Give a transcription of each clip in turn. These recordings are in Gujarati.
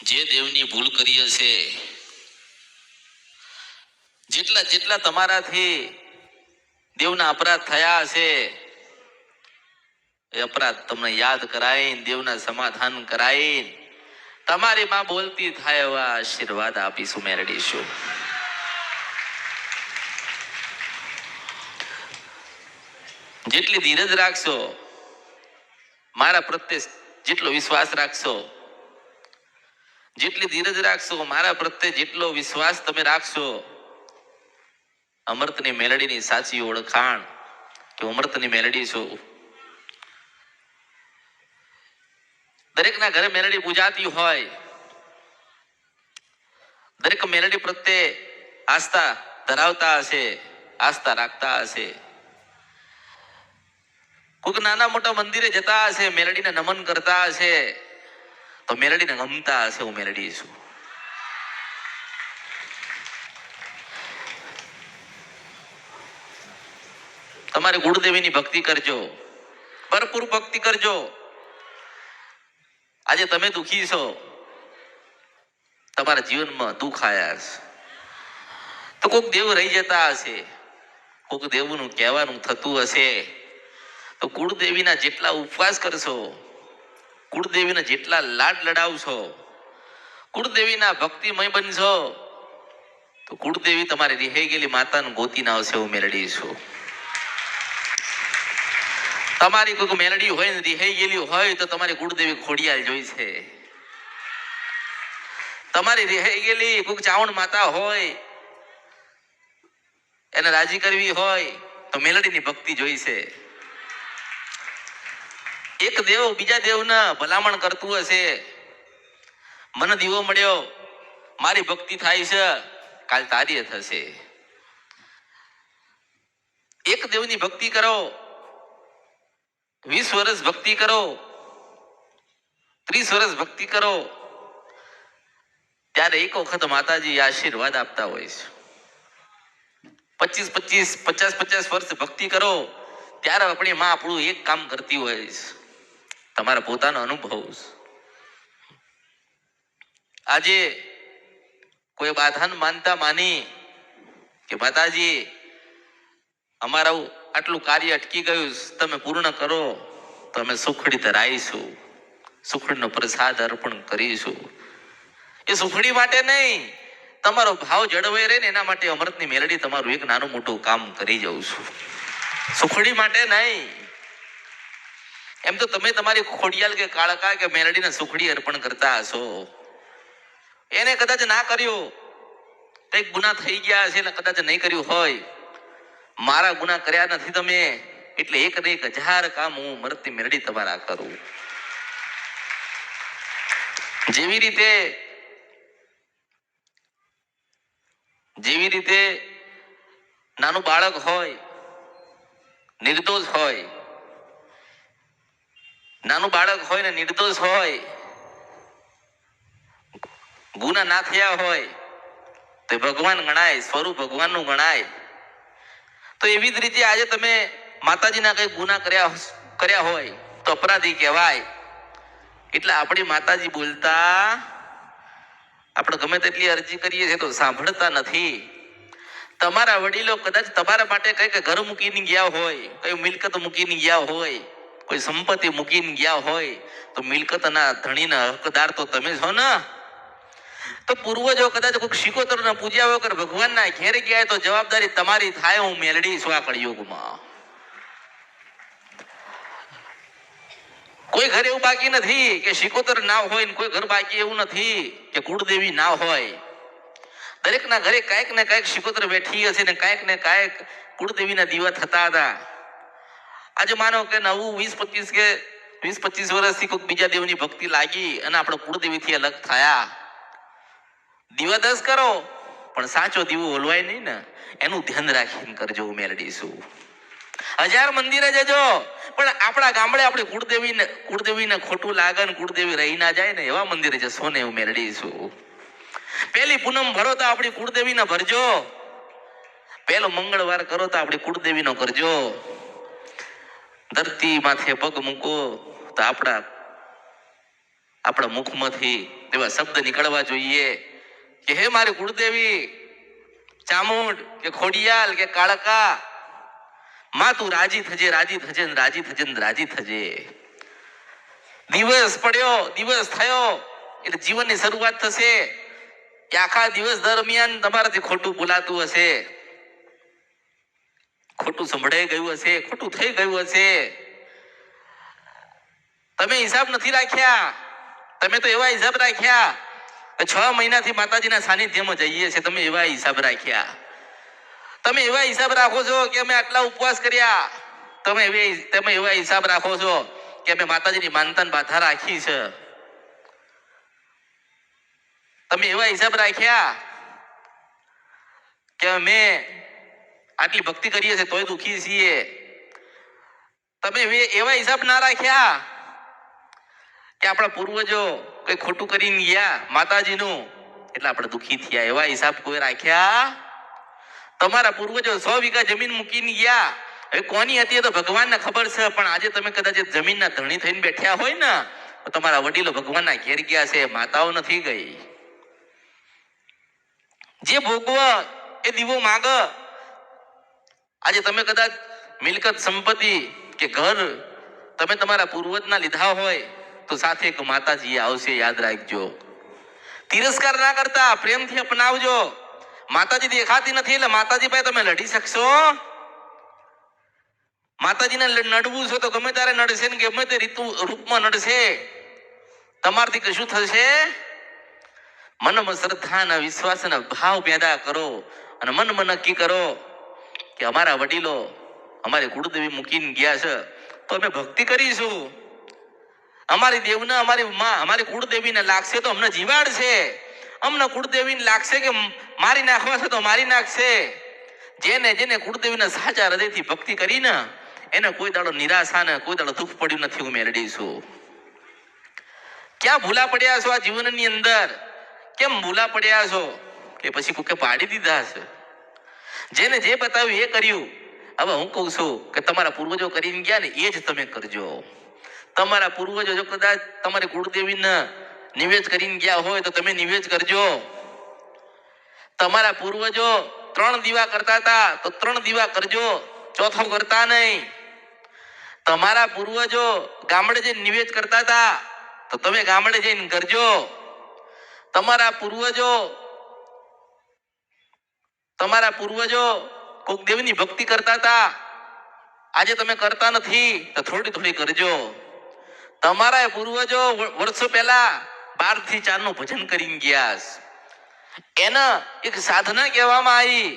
જે દેવની ભૂલ કરી હશે, જેટલા જેટલા તમારાથી દેવના અપરાધ થયા હશે, એ અપરાધ તમને યાદ કરાઈને દેવના સમાધાન કરાઈને તમારી માં બોલતી થાય એવા આશીર્વાદ આપીશું, મેળવીશું. જેટલી ધીરજ રાખશો, મારા પ્રત્યે જેટલો વિશ્વાસ રાખશો, જેટલી ધીરજ રાખશો, મારા પ્રત્યે જેટલો વિશ્વાસ તમે રાખશો, અમૃતની મેલડીની સાચી ઓળખાણ કે અમૃતની મેલડી છું. દરેકના ઘરે મેલડી પૂજાતી હોય, દરેક મેલડી પ્રત્યે આસ્થા ધરાવતા હશે, આસ્થા રાખતા હશે. કોઈક નાના મોટા મંદિરે જતા હશે, મેલડીને નમન કરતા હશે, તો મેલડીને ગમતા હશે હું મેલડી છું. તમારે ગુરુદેવીની ભક્તિ કરજો, ભરપૂર ભક્તિ કરજો. આજે તમે દુખી છો, તમારા જીવનમાં દુઃખ આયા છે, તો કોઈક દેવ રહી જતા હશે, કોઈક દેવનું કહેવાનું થતું હશે, તો કુળદેવીના જેટલા ઉપવાસ કરશો, કુળદેવીના જેટલા લાડ લડાવશો, કુળદેવીના ભક્તિમય બનશો, તો કુળદેવી તમારી રિહાઈ ગયેલી માતાને ગોતી ના આવશે હું મેલડી છું. તમારી કોઈ મેલડી હોય ને રિહાઈ ગયેલી હોય તો તમારી કુળદેવી ખોડિયાલ જોઈ છે. તમારી રિહાઈ ગયેલી કોઈક ચાવણ માતા હોય, એને રાજી કરવી હોય તો મેલડીની ભક્તિ જોઈ છે. એક દેવ બીજા દેવને ભલામણ કરતું હશે, મને દીવો મળ્યો, મારી ભક્તિ થાય છે, કાલ તારી થશે. એક દેવની ભક્તિ કરો, 20 વર્ષ ભક્તિ કરો, 30 વર્ષ ભક્તિ કરો, ત્યારે એક વખત માતાજી આશીર્વાદ આપતા હોય છે. 50 વર્ષ ભક્તિ કરો, ત્યારે આપણી માં આપણું એક કામ કરતી હોય છે. તમારા પોતાનો અનુભવ. આજે કોઈ બાધાન માનતા માની કે માતાજી અમારું આટલું કાર્ય અટકી ગયું, તમે પૂર્ણ કરો તો અમે સુખડી ધરાઈશું, સુખડીનો પ્રસાદ અર્પણ કરીશું. એ સુખડી માટે નહીં, તમારો ભાવ જળવાઈ રહે ને એના માટે અમૃતની મેલડી તમારું એક નાનું મોટું કામ કરી જઉં છું. સુખડી માટે નહીં. એમ તો તમે તમારી ખોડિયાલ કે કાળકા કે મેલડીને સુખડી અર્પણ કરતા હશો, એને કદાચ ના કર્યું, કઈક ગુના થઈ ગયા હશે ને કદાચ નહીં કર્યું હોય, મારા ગુના કર્યા નથી તમે, એટલે એક ને 1000 કામ હું અમૃતની મેલડી તમારા કરું. જેવી રીતે નાનું બાળક હોય, નિર્દોષ હોય, નાનું બાળક હોય ને નિર્દોષ હોય, ગુના ના થયા હોય તો ભગવાન ગણાય, સ્વરૂપ ભગવાનનું ગણાય. તો એવી જ રીતે આજે તમે માતાજીના કઈ ગુના કર્યા હોય તો અપરાધી કહેવાય. એટલે આપણી માતાજી બોલતા, આપણે ગમે તેટલી અરજી કરીએ છીએ તો સાંભળતા નથી. તમારા વડીલો કદાચ તમારા માટે કઈક ઘર મૂકીને ગયા હોય, કઈ મિલકત મૂકીને ગયા હોય, કોઈ સંપત્તિ મૂકીને ગયા હોય, તો મિલકતના ધણીના હકદાર તો તમે છો ને. તો પૂર્વજો કદાચ કોઈ શિકોતરના પૂજ્યા વગર ભગવાનના ઘેર ગયા તો જવાબદારી તમારી થાય હું મેલડી છું આ કળિયુગમાં. કોઈ ઘર એવું બાકી નથી કે શિકોતર ના હોય, ને કોઈ ઘર બાકી એવું નથી કે કુળદેવી ના હોય. દરેકના ઘરે કાંઈક ને કાંઈક શિકોતર બેઠી હશે ને કાંઈક ને કાંઈક કુળદેવીના દીવા થતા હતા. આજે માનો કે નવું 20-25 વર્ષથી કોઈ બીજા દેવની ભક્તિ લાગી અને આપણે કુળદેવીથી અલગ થયા. દીવા 10 કરો પણ સાચો દીવો ઓલવાય નહીં ને, એનું ધ્યાન રાખીને કરજો મેલડી છું. 1000 મંદિરે જજો પણ આપણા ગામડે આપણી કુળદેવીને ખોટું લાગે ને કુળદેવી રહી ના જાય ને એવા મંદિરે જશો ને એવું મેલડી છું. પેલી પૂનમ ભરો તો આપણી કુળદેવીને ભરજો, પેલો મંગળવાર કરો તો આપણી કુળદેવીનો કરજો. ધરતી માથે પગ મૂકો તો આપણા મુખમાંથી તેવા શબ્દ નીકળવા જોઈએ કે હે મારી કુળદેવી ચામુંડ કે ખોડિયાલ કે કાળકા, માં તું રાજી થજે, રાજી થજે ને રાજી થજે ને રાજી થજે. દિવસ પડ્યો, દિવસ થયો એટલે જીવનની શરૂઆત થશે કે આખા દિવસ દરમિયાન તમારાથી ખોટું બોલાતું હશે, ખોટું સંભળાઈ ગયું હશે, ખોટું થઈ ગયું હશે. તમે હિસાબ નથી રાખ્યા. તમે તો એવા હિસાબ રાખ્યા કે 6 મહિનાથી માતાજીના સાનિધ્યમાં જઈએ છે. તમે એવા હિસાબ રાખ્યા. તમે એવા હિસાબ રાખો છો કે અમે આટલા ઉપવાસ કર્યા. તમે એવા હિસાબ રાખો છો કે અમે માતાજીની માનતાને બાધા રાખી છે. તમે એવા હિસાબ રાખ્યા કે અમે આટલી ભક્તિ કરીએ છીએ તોય દુખી છીએ. તમે એવા હિસાબ ના રાખ્યા કે આપણા પૂર્વજો કઈ ખોટું કરીને ગયા માતાજીનું એટલે આપણે દુખી થયા. એવા હિસાબ કોઈ રાખ્યા? તમારા પૂર્વજો 100 વીઘા જમીન મૂકીને ગયા. હવે કોની હતી એ તો ભગવાનને ખબર છે, પણ આજે તમે કદાચ જમીનના ધણી થઈને બેઠ્યા હોય ને તો તમારા વડીલો ભગવાનના ઘેર ગયા છે, માતાઓ નથી ગઈ. જે ભોગવ એ દીવો માગ. આજે તમે કદાચ મિલકત સંપત્તિ કે ઘર તમે તમારા પૂર્વજના લીધા હોય તો સાથે એક માતાજી આવશે, યાદ રાખજો. તિરસ્કાર ના કરતા, પ્રેમથી અપનાવજો. માતાજી દેખાતી નથી એટલે માતાજી પાસે તમે લડી શકશો? માતાજીને નડવું છે તો ગમે ત્યારે નડશે ને ગમે તે રૂપમાં નડશે. તમારથી કશું થશે? મનમાં શ્રદ્ધાના વિશ્વાસના ભાવ પેદા કરો અને મનમાં નક્કી કરો કે અમારા વડીલો અમારી કુળદેવી મૂકીને ગયા છે તો અમે ભક્તિ કરીશું. અમારી દેવને, અમારી માં, અમારી કુળદેવીને લાગશે તો અમને જીવાડ છે. અમને કુળદેવીને લાગશે કે મારી નાખવા છે તો મારી નાખશે. જેને કુળદેવીને સાચા હૃદયથી ભક્તિ કરીને એને કોઈ દાડો નિરાશા ને કોઈ દાડો દુઃખ પડ્યું નથી. હું મેળવીશું. ક્યાં ભૂલા પડ્યા છો આ જીવનની અંદર? કેમ ભૂલા પડ્યા છો કે પછી કોકે પાડી દીધા છે? જેને જે બતાવ્યું એ કર્યું. હવે હું કહું છું કે તમારા પૂર્વજો કરીને ગયા ને એ જ તમે કરજો. તમારા પૂર્વજો જો કદાચ તમારી કુળદેવીને નિવેદ કરીને ગયા હોય તો તમે નિવેદ કરજો. તમારા પૂર્વજો 3 દીવા કરતા હતા તો 3 દીવા કરજો, ચોથો કરતા નહીં. તમારા પૂર્વજો ગામડે જઈને નિવેદ કરતા હતા તો તમે ગામડે જઈને કરજો. તમારા પૂર્વજો કોક દેવની ભક્તિ કરતા હતા, આજે તમે કરતા નથી તો થોડી થોડી કરજો. તમારા પૂર્વજો વર્ષો પહેલા 12 થી 4 નું ભજન કરીને ગયા. એને એક સાધના કહેવામાં આવી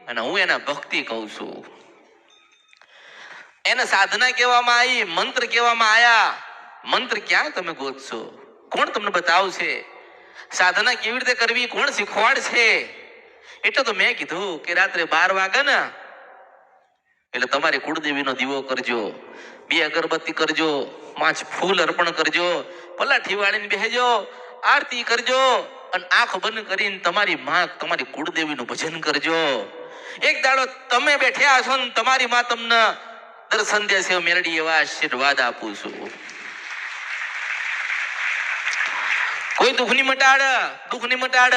અને હું એને ભક્તિ કહું છું. એને સાધના કહેવામાં આવી, મંત્ર કહેવામાં આવ્યા. મંત્ર ક્યાં તમે ગોતશો? કોણ તમને બતાવશે? સાધના કેવી રીતે કરવી કોણ શીખવાડશે? એટલે તો મેં કીધું કે રાત્રે 12 વાગે ને એટલે તમારી કુળદેવીનો દીવો કરજો, 2 અગરબત્તી કરજો, 5 ફૂલ અર્પણ કરજો, પલાઠી વાળીને બેસજો, આરતી કરજો અને આંખ બંધ કરીને તમારી માં, તમારી કુળદેવીનું ભજન કરજો. એક દાડો તમે બેઠ્યા છો ને તમારી માં તમને દર્શન દેશે. મેરડી એવા આશીર્વાદ આપું છું. કોઈ દુઃખની મટાડ, દુઃખની મટાડ,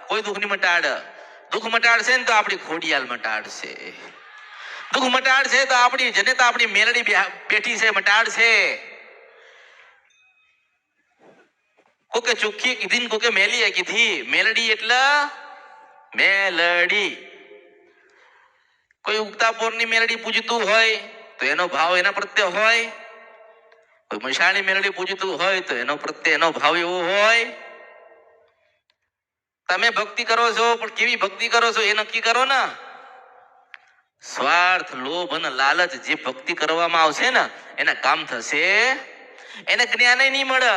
કોઈ દુઃખની મટાડ. દુઃખ મટાડશે ને તો આપણી ખોડિયાલ મટાડશે. દુઃખ મટાડશે તો આપણી જનતા, આપણી મેલડી બેઠી છે, મટાડશે. કોકે ચોખ્ખી કીધી ને કોકે મેલી કીધી. મેલડી એટલે મેલડી. કોઈ ઉગતા પોરની મેલડી પૂજતું હોય તો એનો ભાવ એના પ્રત્યે હોય. કોઈ મશાણી મેલડી પૂજતું હોય તો એનો પ્રત્યે એનો ભાવ એવો હોય. તમે ભક્તિ કરો છો પણ કેવી ભક્તિ કરો છો એ નક્કી કરો ને. સ્વાર્થ, લોભ અને લાલચ જે ભક્તિ કરવામાં આવશે ને એના કામ થશે. એને જ્ઞાન નહીં મળે.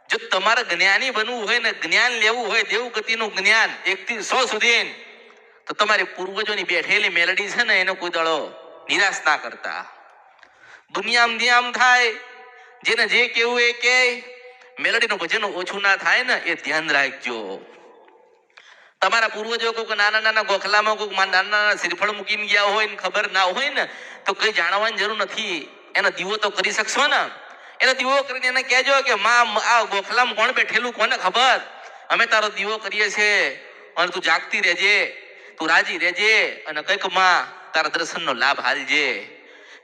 જો તમારે જ્ઞાની બનવું હોય ને, જ્ઞાન લેવું હોય, દેવગતિનું જ્ઞાન 1 થી 100 સુધી, તો તમારી પૂર્વજોની બેઠેલી મેલડી છે ને એનો કોઈ દાડો નિરાશ ના કરતા. દુનિયામાં ધ્યાન થાય, જેને જે કેવું એ કે. મેલડીનું ભજન ઓછું ના થાય ને એ ધ્યાન રાખજો. તમારા પૂર્વજો કોઈક નાના નાના ગોખલામાં કોઈક નાના નાના શ્રીફળ મૂકીને ગયા હોય ને ખબર ના હોય ને તો કઈ જાણવાની જરૂર નથી. એનો દીવો તો કરી શકશો ને. એને દીવો કરીને એને કહેજો કે માં આ ગોખલામાં કોણ બેઠેલું કોને ખબર, અમે તારો દીવો કરીએ છીએ અને તું જાગતી રહેજે, તું રાજી રહેજે અને કંઈક માં તારા દર્શનનો લાભ હાલજે,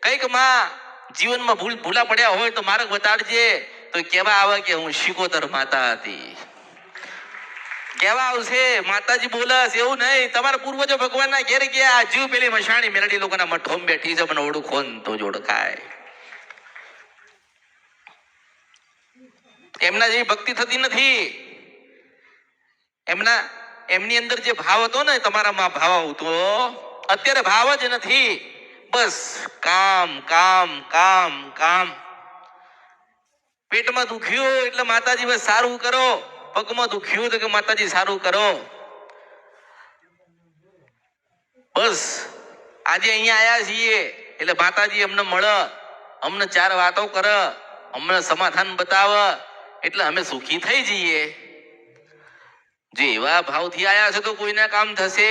કંઈક માં જીવનમાં ભૂલા પડ્યા હોય તો માર્ગ બતાડજે. તો કેવા આવે કે હું શિકોતર માતા હતી, કેવા આવશે માતાજી બોલસ, એવું નહીં. તમારા પૂર્વજો ભગવાનના ઘેર ગયા, જીવ પેલી મશાણી મેરડી લોકોના મઠોમ બેઠી છે, મને ઓળખો ને તો જ ઓળખાય. એમના જેવી ભક્તિ થતી નથી. એમની અંદર જે ભાવ હતો ને તમારામાં ભાવ આવતો, અત્યારે ભાવ જ નથી. બસ કામ કામ કામ કામ. પેટમાં દુખ્યું એટલે માતાજી બસ સારું કરો, પગમાં દુખ્યું તો કે માતાજી સારું કરો. બસ આજે અહીંયા આયા છીએ એટલે માતાજી અમને મળે, અમને ચાર વાતો કરે, અમને સમાધાન બતાવે એટલે અમે સુખી થઈ જઈએ. જે એવા ભાવથી આયા છે તો કોઈના કામ થશે.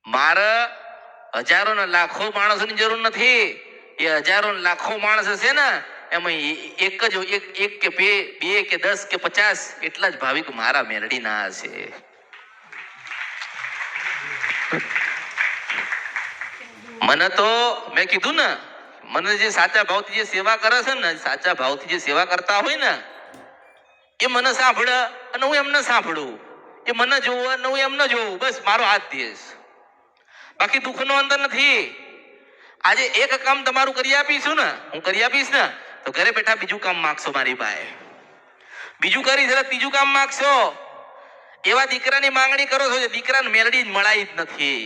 મારે હજારો ને લાખો માણસોની જરૂર નથી. એ હજારો ને લાખો માણસ હશે ને એમાં એક કે બે કે 10 કે 50 એટલા જ ભાવિક મારા મેરડી ના હશે. મને તો મેં કીધું ને, મને જે સાચા ભાવથી જે સેવા કરે છે ને, સાચા ભાવથી જે સેવા કરતા હોય ને એ મને સાંભળે અને હું એમને સાંભળું, એ મને જોવું અને હું એમને જોઉં. બસ મારો હાથ દેશ, બાકી દુઃખનો અંદર નથી. આજે એક કામ તમારું કરી આપીશું ને, હું કરી આપીશ ને તો ઘરે બેઠા બીજું કામ માગશો મારી પાસે, બીજું કરી ત્રીજું કામ માગશો. એવા દીકરાની માંગણી કરો છો જે દીકરાને મેલડી જ મળાય જ નથી.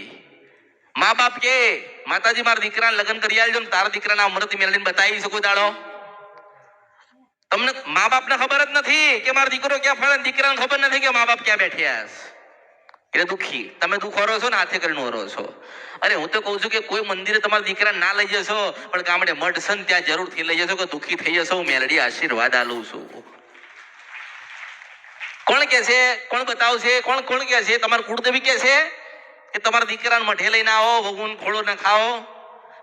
મા બાપ કે માતાજી મારા દીકરાને લગ્ન કરી આલજો ને તારા દીકરાના અમૃત મેલડીને બતાવી શકો દાડો. તમને મા બાપને ખબર જ નથી કે મારો દીકરો ક્યાં ફરે, દીકરાને ખબર નથી કે મા બાપ ક્યાં બેઠ્યા એટલે દુઃખી. તમે દુઃખ હરો છો ને હાથે કરીને હરો છો. અરે હું તો કહું છું કે કોઈ મંદિરે તમારા દીકરા ના લઈ જશો પણ ગામડે મઠ છે ને ત્યાં જરૂરથી લઈ જશો કે દુઃખી થઈ જશો. હું મેલડી આશીર્વાદ આલું છું. કોણ કે છે, કોણ બતાવશે, કોણ કોણ કે છે? તમારા કુળદેવી કે છે કે તમારા દીકરાને મઠે લઈને આવો, ભગવાન ખોળો ના ખાઓ?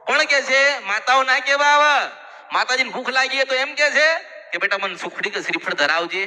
કોણ કે છે? માતાઓ ના કેવા આવે? માતાજીને ભૂખ લાગી તો એમ કે છે કે બેટા મને સુખડી કે શ્રીફળ ધરાવજે.